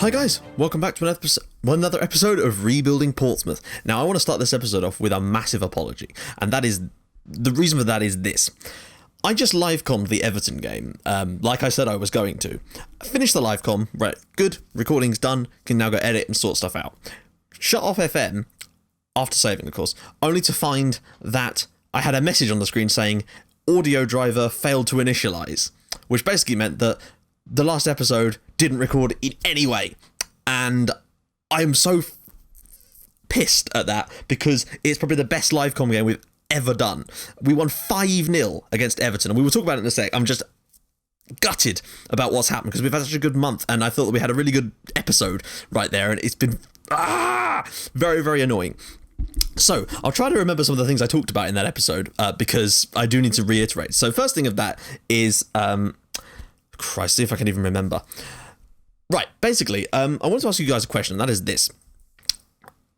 Hi guys, welcome back to another episode of Rebuilding Portsmouth. Now I want to start this episode off with a massive apology, and that is, the reason for that is this. I just live-commed the Everton game, like I said I was going to. I finished the live-com, right, good, recording's done, can now go edit and sort stuff out. Shut off FM, after saving of course, only to find that I had a message on the screen saying, audio driver failed to initialize, which basically meant that the last episode didn't record in any way, and I'm so pissed at that because it's probably the best live com game we've ever done. We won 5-0 against Everton, and we will talk about it in a sec. I'm just gutted about what's happened because we've had such a good month, and I thought that we had a really good episode right there, and it's been very, very annoying. So, I'll try to remember some of the things I talked about in that episode, because I do need to reiterate. So, first thing of that is, Christ, see if I can even remember. Right, basically, I wanted to ask you guys a question, and that is this.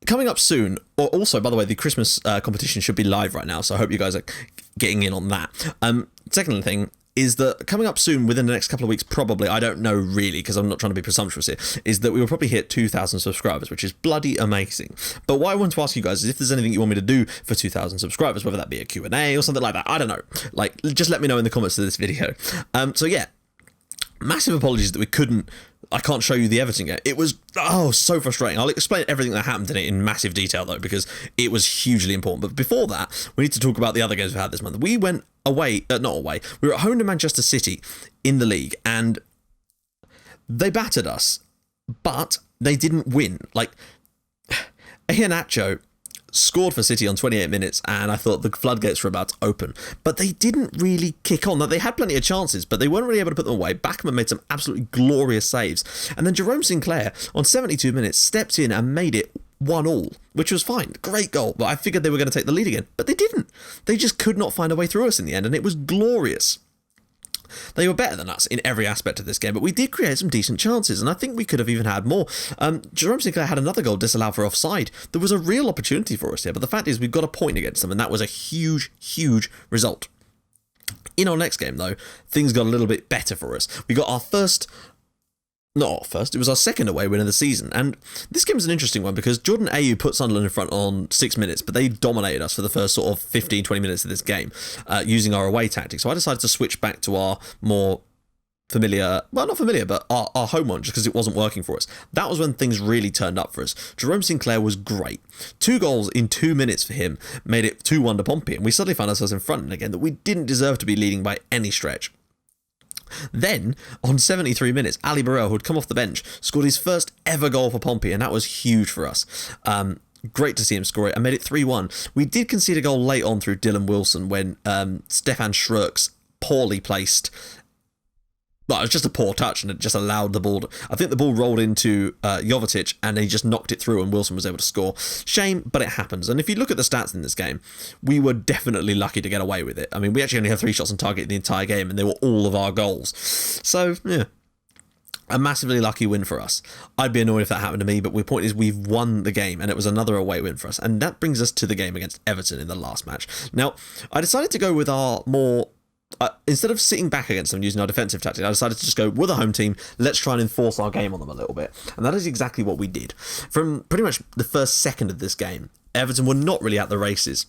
Coming up soon, or also, by the way, the Christmas competition should be live right now, so I hope you guys are getting in on that. Second thing is that coming up soon, within the next couple of weeks, probably, I don't know really, because I'm not trying to be presumptuous here, is that we will probably hit 2,000 subscribers, which is bloody amazing. But what I want to ask you guys is if there's anything you want me to do for 2,000 subscribers, whether that be a Q&A or something like that, I don't know. Like, just let me know in the comments of this video. So yeah, massive apologies that I can't show you the Everton game. It was, so frustrating. I'll explain everything that happened in it in massive detail, though, because it was hugely important. But before that, we need to talk about the other games we've had this month. We went away, not away, we were at home to Manchester City in the league, and they battered us, but they didn't win. Like, Iheanacho scored for City on 28 minutes, and I thought the floodgates were about to open. But they didn't really kick on. They had plenty of chances, but they weren't really able to put them away. Backman made some absolutely glorious saves. And then Jerome Sinclair, on 72 minutes, stepped in and made it 1-1, which was fine. Great goal. But I figured they were going to take the lead again. But they didn't. They just could not find a way through us in the end, and it was glorious. They were better than us in every aspect of this game, but we did create some decent chances, and I think we could have even had more. Jerome Sinclair had another goal disallowed for offside. There was a real opportunity for us here, but the fact is we've got a point against them, and that was a huge, huge result. In our next game, though, things got a little bit better for us. We got it was our second away win of the season, and this game was an interesting one because Jordan Ayew put Sunderland in front on 6 minutes, but they dominated us for the first sort of 15-20 minutes of this game, using our away tactic. So I decided to switch back to our more familiar, well, not familiar, but our home one, just because it wasn't working for us. That was when things really turned up for us. Jerome Sinclair was great. 2 goals in 2 minutes for him made it 2-1 to Pompey, and we suddenly found ourselves in front again that we didn't deserve to be leading by any stretch. Then, on 73 minutes, Ali Burrell, who had come off the bench, scored his first ever goal for Pompey, and that was huge for us. Great to see him score it, and made it 3-1. We did concede a goal late on through Dylan Wilson when Stefan Schröck's poorly placed... Well, it was just a poor touch, and it just allowed the ball to... I think the ball rolled into Jovetic, and he just knocked it through, and Wilson was able to score. Shame, but it happens. And if you look at the stats in this game, we were definitely lucky to get away with it. I mean, we actually only had 3 shots on target in the entire game, and they were all of our goals. So, yeah, a massively lucky win for us. I'd be annoyed if that happened to me, but the point is we've won the game, and it was another away win for us. And that brings us to the game against Everton in the last match. Now, I decided to go with our more... instead of sitting back against them using our defensive tactic, I decided to just go, we're the home team, let's try and enforce our game on them a little bit. And that is exactly what we did. From pretty much the first second of this game, Everton were not really at the races.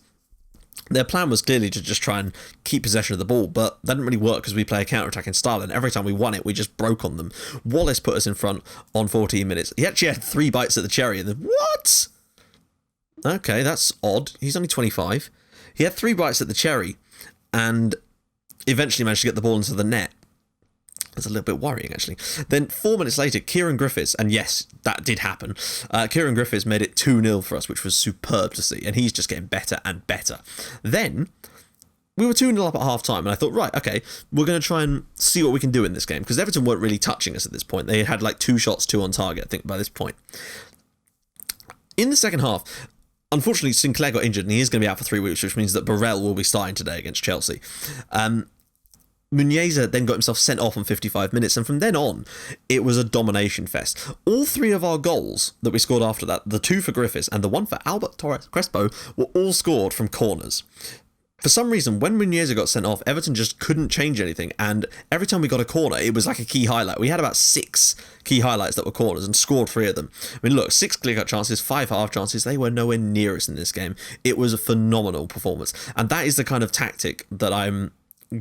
Their plan was clearly to just try and keep possession of the ball, but that didn't really work because we play a counter-attacking style, and every time we won it, we just broke on them. Wallace put us in front on 14 minutes. He actually had 3 bites at the cherry, and then, what? Okay, that's odd. He's only 25. He had 3 bites at the cherry, and eventually managed to get the ball into the net. That's a little bit worrying, actually. Then 4 minutes later, Kieran Griffiths, and yes, that did happen. Kieran Griffiths made it 2-0 for us, which was superb to see, and he's just getting better and better. Then we were 2-0 up at half-time, and I thought, right, okay, we're going to try and see what we can do in this game, because Everton weren't really touching us at this point. They had like 2 shots, 2 on target, I think, by this point. In the second half, unfortunately, Sinclair got injured, and he is going to be out for 3 weeks, which means that Burrell will be starting today against Chelsea. Muniesa then got himself sent off on 55 minutes, and from then on, it was a domination fest. All 3 of our goals that we scored after that, the 2 for Griffiths and the 1 for Albert Torres Crespo, were all scored from corners. For some reason, when Muniesa got sent off, Everton just couldn't change anything, and every time we got a corner, it was like a key highlight. We had about 6 key highlights that were corners and scored 3 of them. I mean, look, 6 clear-cut chances, 5 half chances, they were nowhere near us in this game. It was a phenomenal performance, and that is the kind of tactic that I'm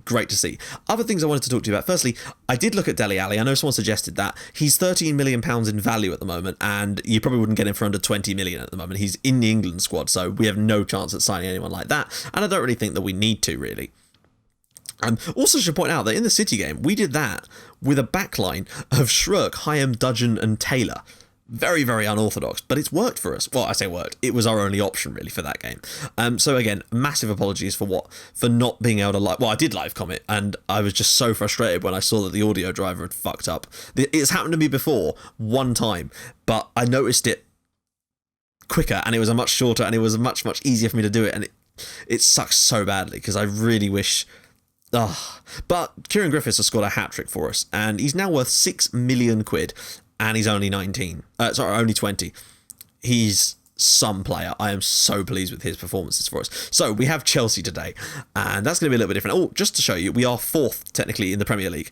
great to see. Other things I wanted to talk to you about. Firstly, I did look at Dele Alli. I know someone suggested that. He's £13 million in value at the moment, and you probably wouldn't get him for under 20 million at the moment. He's in the England squad, so we have no chance at signing anyone like that, and I don't really think that we need to, really. Also should point out that in the City game, we did that with a backline of Schrock, Hyam, Dudgeon and Taylor. Very, very unorthodox, but it's worked for us. Well, I say worked. It was our only option, really, for that game. So again, massive apologies for not being able to Well, I did live comment, and I was just so frustrated when I saw that the audio driver had fucked up. It's happened to me before, one time, but I noticed it quicker, and it was a much shorter, and it was much, much easier for me to do it, and it sucks so badly, because I really wish... But Kieran Griffiths has scored a hat-trick for us, and he's now worth £6 million, and he's only 19. Only 20. He's some player. I am so pleased with his performances for us. So we have Chelsea today, and that's going to be a little bit different. Oh, just to show you, we are 4th technically in the Premier League.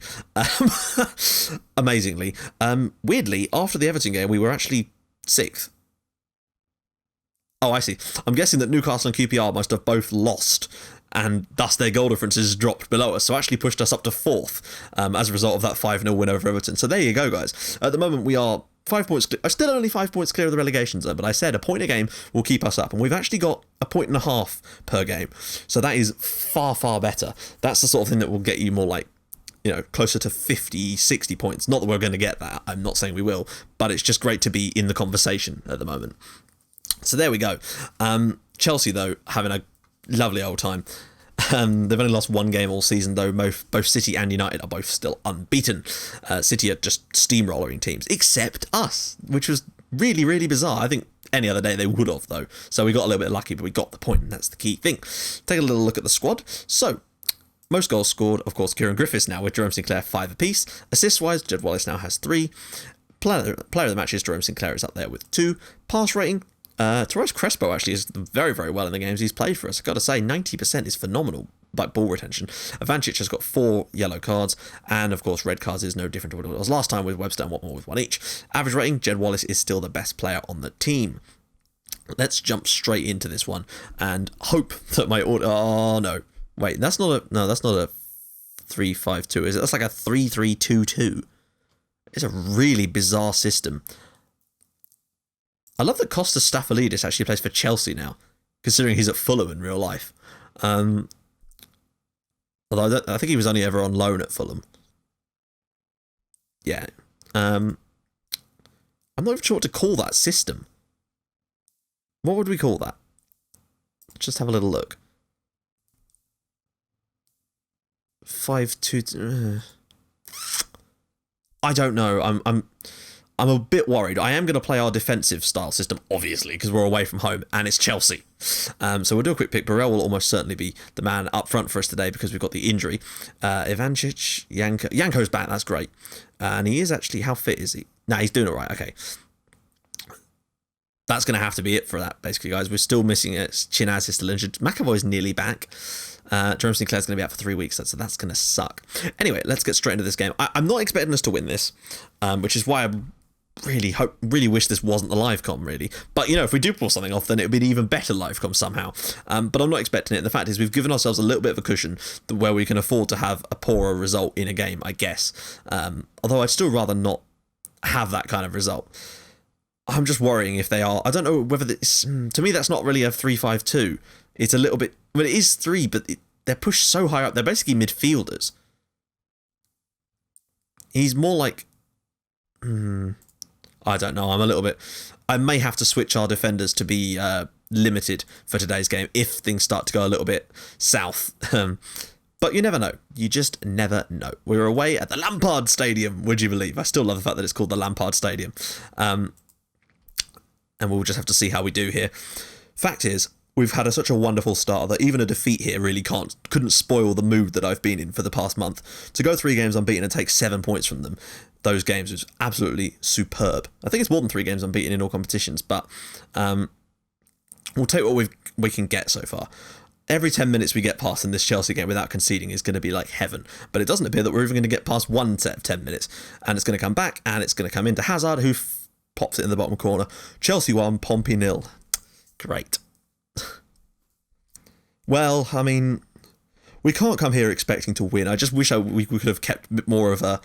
Amazingly. Weirdly, after the Everton game, we were actually 6th. Oh, I see. I'm guessing that Newcastle and QPR must have both lost, and thus their goal differences dropped below us, so actually pushed us up to 4th as a result of that 5-0 win over Everton. So there you go, guys. At the moment, we are 5 points clear. Still only 5 points clear of the relegation zone, but I said a point a game will keep us up, and we've actually got a 1.5 per game. So that is far, far better. That's the sort of thing that will get you more like, closer to 50, 60 points. Not that we're going to get that. I'm not saying we will, but it's just great to be in the conversation at the moment. So there we go. Chelsea, though, having a lovely old time. They've only lost 1 game all season, though both City and United are both still unbeaten. City are just steamrolling teams, except us, which was really, really bizarre. I think any other day they would have, though. So we got a little bit lucky, but we got the point, and that's the key thing. Take a little look at the squad. So, most goals scored, of course, Kieran Griffiths now with Jerome Sinclair 5 apiece. Assist-wise, Jed Wallace now has 3. Player of the match is Jerome Sinclair is up there with 2. Pass rating, Torres Crespo actually is very, very well in the games he's played for us. I've got to say, 90% is phenomenal, like ball retention. Ivancic has got 4 yellow cards, and of course, red cards is no different to what it was last time with Webster and Watmore with 1 each. Average rating, Jed Wallace is still the best player on the team. Let's jump straight into this one and hope that my order. Oh no, wait, that's not a 3-5-2, is it? That's like a 3-3-2-2. It's a really bizarre system. I love that Kostas Staphylidis actually plays for Chelsea now, considering he's at Fulham in real life. Although I think he was only ever on loan at Fulham. Yeah. I'm not even sure what to call that system. What would we call that? Just have a little look. 5-2. I don't know. I'm a bit worried. I am going to play our defensive style system, obviously, because we're away from home, and it's Chelsea. So we'll do a quick pick. Burrell will almost certainly be the man up front for us today because we've got the injury. Ivancic, Yanko's back. That's great. And he is actually... How fit is he? Nah, he's doing all right. Okay. That's going to have to be it for that, basically, guys. We're still missing it. Chinaz is still injured. McAvoy's nearly back. Jerome Sinclair's going to be out for 3 weeks, so that's going to suck. Anyway, let's get straight into this game. I'm not expecting us to win this, which is why I really wish this wasn't the live com, really. But, if we do pull something off, then it would be an even better live com somehow. But I'm not expecting it. The fact is, we've given ourselves a little bit of a cushion where we can afford to have a poorer result in a game, I guess. Although I'd still rather not have that kind of result. I'm just worrying if they are... I don't know whether this... To me, that's not really a 3-5-2. It's a little bit... Well, it is 3, but they're pushed so high up. They're basically midfielders. He's more like... I don't know. I'm a little bit... I may have to switch our defenders to be limited for today's game if things start to go a little bit south. But you never know. You just never know. We're away at the Lampard Stadium, would you believe? I still love the fact that it's called the Lampard Stadium. And we'll just have to see how we do here. Fact is, we've had such a wonderful start that even a defeat here really couldn't spoil the mood that I've been in for the past month. To go 3 games unbeaten and take 7 points from them, those games was absolutely superb. I think it's more than 3 games unbeaten in all competitions, but we'll take what we can get so far. every 10 minutes we get past in this Chelsea game without conceding is going to be like heaven. But it doesn't appear that we're even going to get past one set of 10 minutes. And it's going to come back, and it's going to come into Hazard, who pops it in the bottom corner. Chelsea 1, Pompey 0. Great. Well, I mean, we can't come here expecting to win. I just wish we could have kept a bit more of a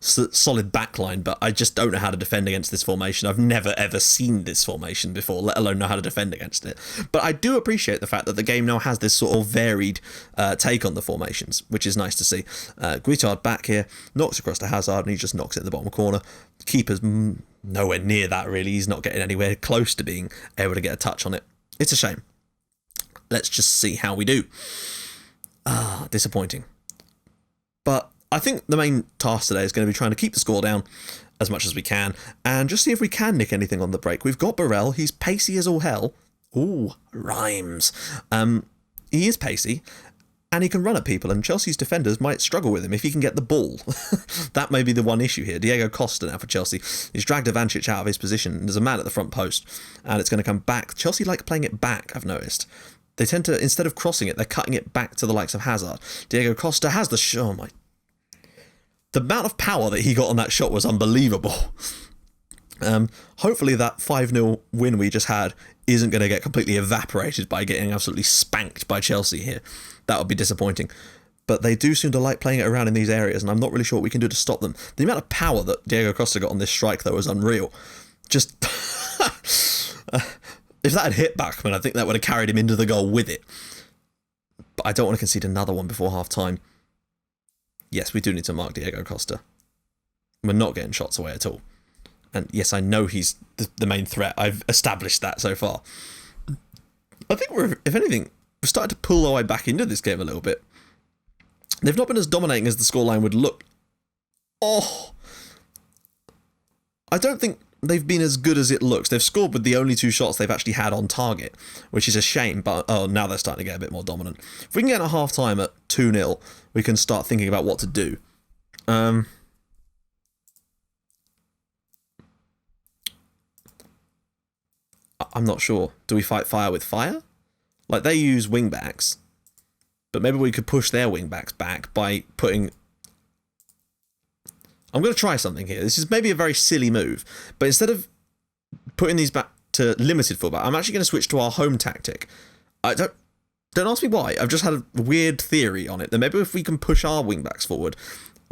solid backline, but I just don't know how to defend against this formation. I've never ever seen this formation before, let alone know how to defend against it. But I do appreciate the fact that the game now has this sort of varied take on the formations, which is nice to see. Guitard back here, knocks across to Hazard, and he just knocks it in the bottom corner. Keeper's nowhere near that, really. He's not getting anywhere close to being able to get a touch on it. It's a shame. Let's just see how we do. Disappointing. But I think the main task today is going to be trying to keep the score down as much as we can and just see if we can nick anything on the break. We've got Burrell. He's pacey as all hell. Ooh, rhymes. He is pacey and he can run at people, and Chelsea's defenders might struggle with him if he can get the ball. That may be the one issue here. Diego Costa now for Chelsea. He's dragged Ivancic out of his position. There's a man at the front post and it's going to come back. Chelsea like playing it back, I've noticed. They tend to, instead of crossing it, they're cutting it back to the likes of Hazard. Diego Costa has the shot. Oh my. The amount of power that he got on that shot was unbelievable. Hopefully that 5-0 win we just had isn't going to get completely evaporated by getting absolutely spanked by Chelsea here. That would be disappointing. But they do seem to like playing it around in these areas, and I'm not really sure what we can do to stop them. The amount of power that Diego Costa got on this strike, though, was unreal. Just... if that had hit Bachmann, I think that would have carried him into the goal with it. But I don't want to concede another one before half-time. Yes, we do need to mark Diego Costa. We're not getting shots away at all. And yes, I know he's the main threat. I've established that so far. I think if anything, we're starting to pull our way back into this game a little bit. They've not been as dominating as the scoreline would look. Oh! I don't think they've been as good as it looks. They've scored with the only 2 shots they've actually had on target, which is a shame, but now they're starting to get a bit more dominant. If we can get a half-time at 2-0, we can start thinking about what to do. I'm not sure. Do we fight fire with fire? Like, they use wing-backs, but maybe we could push their wing-backs back by putting... I'm going to try something here. This is maybe a very silly move, but instead of putting these back to limited fullback, I'm actually going to switch to our home tactic. Don't ask me why. I've just had a weird theory on it that maybe if we can push our wingbacks forward,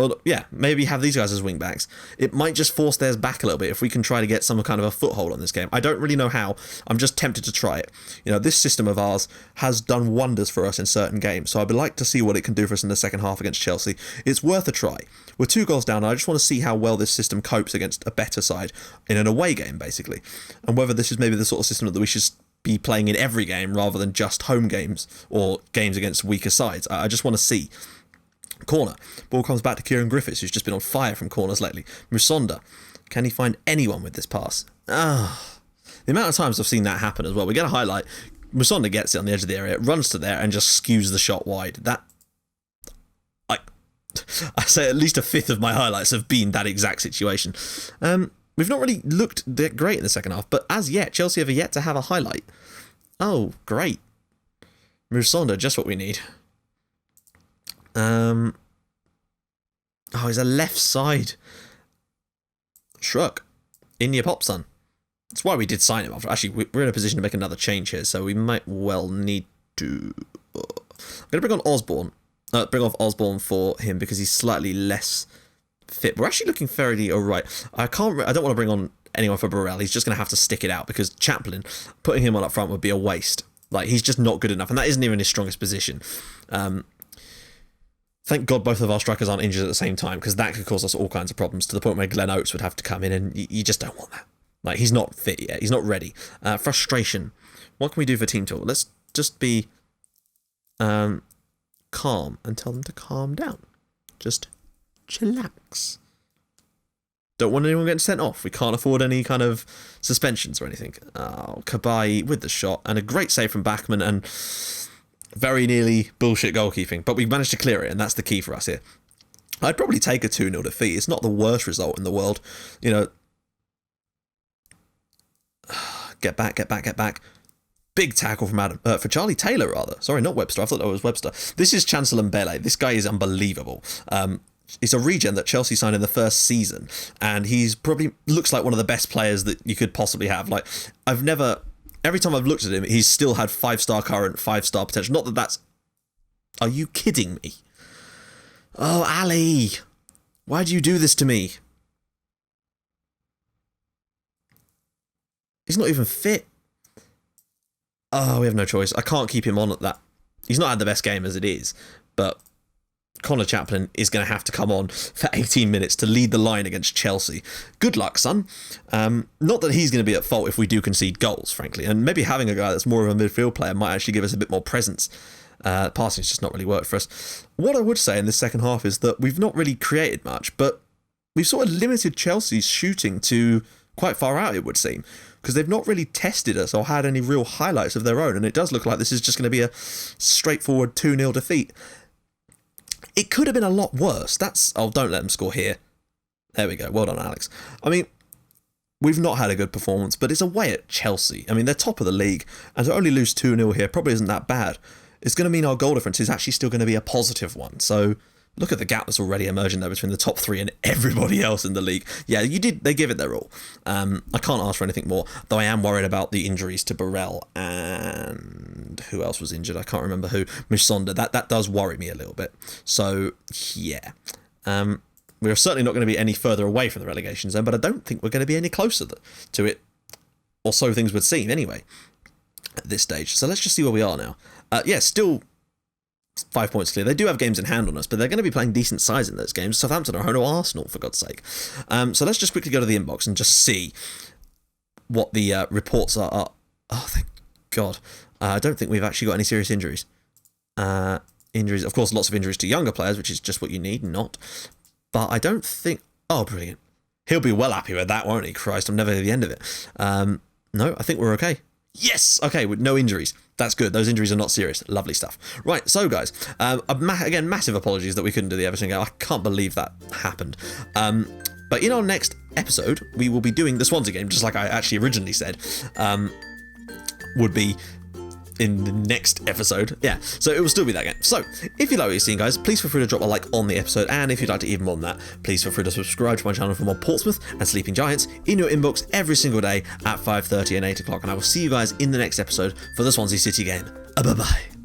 or yeah, maybe have these guys as wingbacks, it might just force theirs back a little bit if we can try to get some kind of a foothold on this game. I don't really know how. I'm just tempted to try it. You know, this system of ours has done wonders for us in certain games, so I'd like to see what it can do for us in the second half against Chelsea. It's worth a try. We're 2 goals down, and I just want to see how well this system copes against a better side in an away game, basically, and whether this is maybe the sort of system that we should be playing in every game rather than just home games or games against weaker sides. I just want to see. Corner. Ball comes back to Kieran Griffiths, who's just been on fire from corners lately. Musonda. Can he find anyone with this pass? The amount of times I've seen that happen as well. We get a highlight. Musonda gets it on the edge of the area, runs to there, and just skews the shot wide. That... I say at least a fifth of my highlights have been that exact situation. We've not really looked that great in the second half, but as yet, Chelsea have yet to have a highlight. Oh, great. Musonda, just what we need. Oh, he's a left side. Shrug. In your pop, son. That's why we did sign him off. Actually, we're in a position to make another change here, so we might well need to... I'm going to bring on Osborne. Bring off Osborne for him because he's slightly less fit. We're actually looking fairly alright. I don't want to bring on anyone for Burrell. He's just going to have to stick it out because Chaplin, putting him on up front would be a waste. Like, he's just not good enough, and that isn't even his strongest position. Thank God both of our strikers aren't injured at the same time, because that could cause us all kinds of problems to the point where Glenn Oates would have to come in, and you just don't want that. Like, he's not fit yet. He's not ready. Frustration. What can we do for team talk? Let's just be calm and tell them to calm down. Just chillax. Don't want anyone getting sent off. We can't afford any kind of suspensions or anything. Oh, Cabaye with the shot, and a great save from Bachmann, and... very nearly bullshit goalkeeping, but we managed to clear it, and that's the key for us here. I'd probably take a 2-0 defeat. It's not the worst result in the world. You know, get back. Big tackle from for Charlie Taylor, rather. Sorry, not Webster. I thought that was Webster. This is Chancellor Mbele. This guy is unbelievable. It's a regen that Chelsea signed in the first season, and he's probably looks like one of the best players that you could possibly have. Like, every time I've looked at him, he's still had 5-star current, 5-star potential. Not that that's... Are you kidding me? Oh, Ali, why do you do this to me? He's not even fit. Oh, we have no choice. I can't keep him on at that. He's not had the best game as it is, but Connor Chaplin is going to have to come on for 18 minutes to lead the line against Chelsea. Good luck, son. Not that he's going to be at fault if we do concede goals, frankly, and maybe having a guy that's more of a midfield player might actually give us a bit more presence. Passing's just not really worked for us. What I would say in this second half is that we've not really created much, but we've sort of limited Chelsea's shooting to quite far out, it would seem, because they've not really tested us or had any real highlights of their own, and it does look like this is just going to be a straightforward 2-0 defeat. It could have been a lot worse. Oh, don't let them score here. There we go. Well done, Alex. I mean, we've not had a good performance, but it's away at Chelsea. I mean, they're top of the league, and to only lose 2-0 here probably isn't that bad. It's going to mean our goal difference is actually still going to be a positive one. So look at the gap that's already emerging there between the top 3 and everybody else in the league. Yeah, they give it their all. I can't ask for anything more, though I am worried about the injuries to Burrell and who else was injured? I can't remember who. Musonda. That does worry me a little bit. So, yeah. We're certainly not going to be any further away from the relegation zone, but I don't think we're going to be any closer to it, or so things would seem anyway, at this stage. So let's just see where we are now. Yeah, still 5 points clear. They do have games in hand on us, but they're going to be playing decent size in those games. Southampton are home to Arsenal, for God's sake. So let's just quickly go to the inbox and just see what the reports are. Oh, thank God. I don't think we've actually got any serious injuries. Injuries, of course, lots of injuries to younger players, which is just what you need, not. But I don't think... Oh, brilliant. He'll be well happy with that, won't he? Christ, I'm never at the end of it. No, I think we're okay. Yes! Okay, with no injuries. That's good. Those injuries are not serious. Lovely stuff. Right, so guys, again, massive apologies that we couldn't do the Everton game. I can't believe that happened. But in our next episode, we will be doing the Swansea game, just like I actually originally said, would be in the next episode. Yeah, so it will still be that game. So, if you like what you're seeing, guys, please feel free to drop a like on the episode, and if you'd like to even more than that, please feel free to subscribe to my channel for more Portsmouth and Sleeping Giants in your inbox every single day at 5:30 and 8 o'clock, and I will see you guys in the next episode for the Swansea City game. Bye-bye.